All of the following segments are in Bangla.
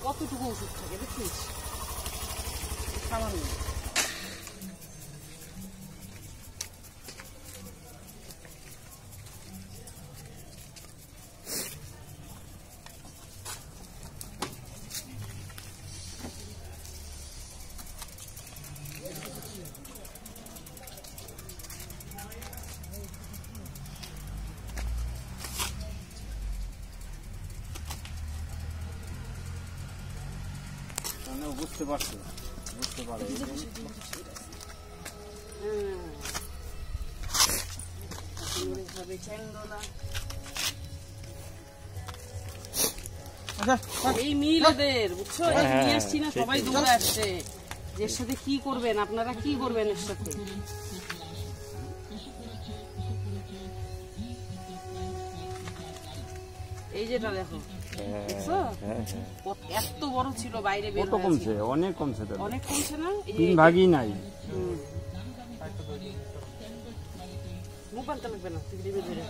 কতটুকু ওষুধ থাকে দেখিস, সামান্য। বুঝতে পারছি, বুঝতে পারে। এই মিল এদের, বুঝছো? নিয়ে আসছি না, সবাই দৌড়ে আসছে। এর সাথে কি করবেন আপনারা, কি করবেন এর সাথে? এই যেটা দেখো, দেখছো এত বড় ছিল, বাইরে বের হয়েছে। কমছে, অনেক কমছে, অনেক কমছে না? 3 ভাগই নাই। মুখ বানতে লাগবে না, তুই দিবে ধরে।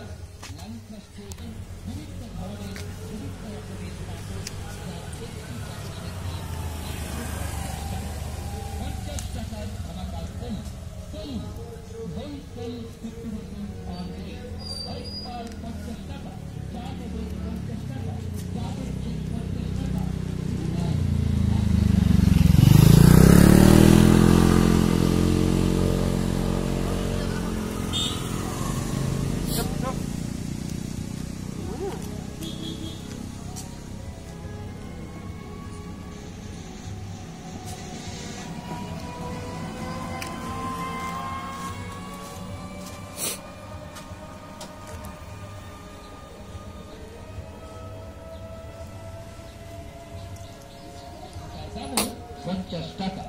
টাকা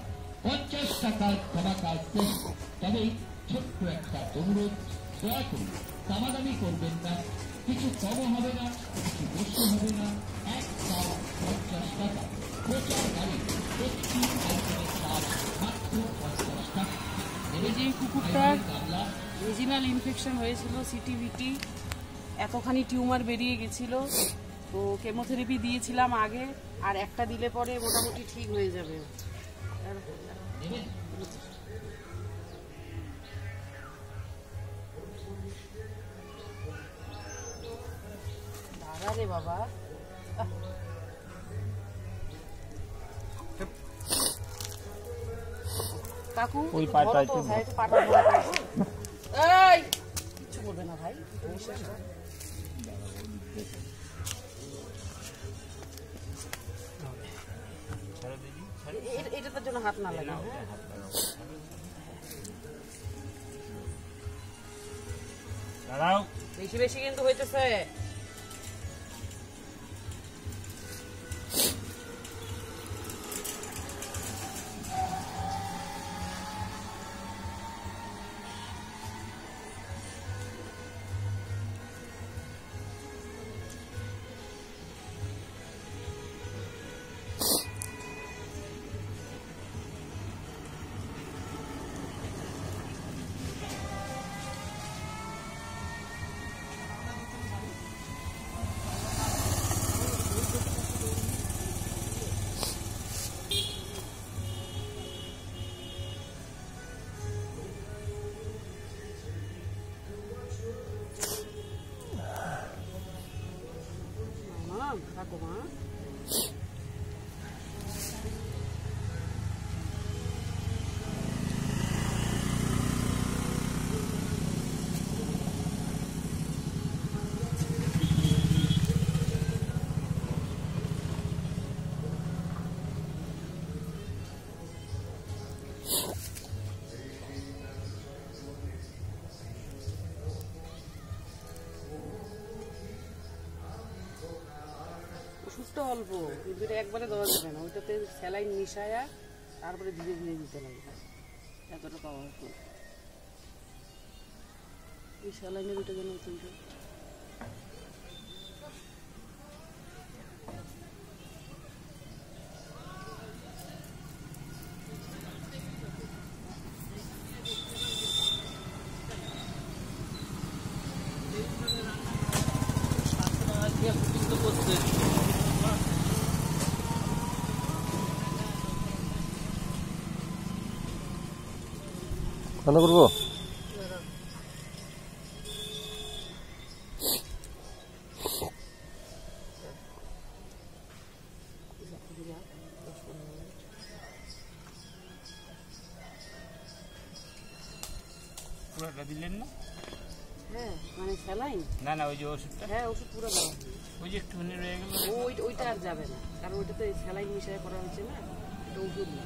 50 টাকার ক্ষমা কাটবেন, তবে ছোট্ট একটা অনুরোধ, দয়া করে দামাদামি করবেন না, কিছু কম হবে না, কিছু বেশি হবে না, এক পাও 50 টাকা। প্রচার গাড়ি একটি আইটেমের দাম মাত্র 50 টাকা। এই যে কুকুরটার রিজিনাল ইনফেকশন হয়েছিল, সিটিভিটি, এতখানি টিউমার বেরিয়ে গেছিল, তো কেমোথেরাপি দিয়েছিলাম আগে, আর একটা দিলে পরে মোটামুটি ঠিক হয়ে যাবে। দাঁড়া রে বাবা, কাকু ওই পাটা তো ভাই, একটু পাটা ধরো। এই কিছু করবে না ভাই, এটার জন্য হাত না লাগে। বেশি বেশি কিন্তু হইতেছে। থাকো মা। ওষুধটা অল্প, কিন্তু এটা একবারে দেওয়া যাবে না, ওইটাতে স্যালাইন মিশায়া তারপরে ধীরে ধীরে দিতে লাগবে, এতটা পাওয়ারফুল। এই স্যালাইনের ওইটা যেন তুলবে। বন্ধ করবো? পুরোটা দিলেন না? হ্যাঁ মানে স্যালাইন, না না, ওই যে ওষুধটা, হ্যাঁ ওষুধ পুরো দেওয়া। ওই যে একটুখানি রয়ে গেল। ওইটা আর যাবে না, কারণ ওইটা তো স্যালাইন মিশাই করা হয়েছে না, এটা ওষুধ না।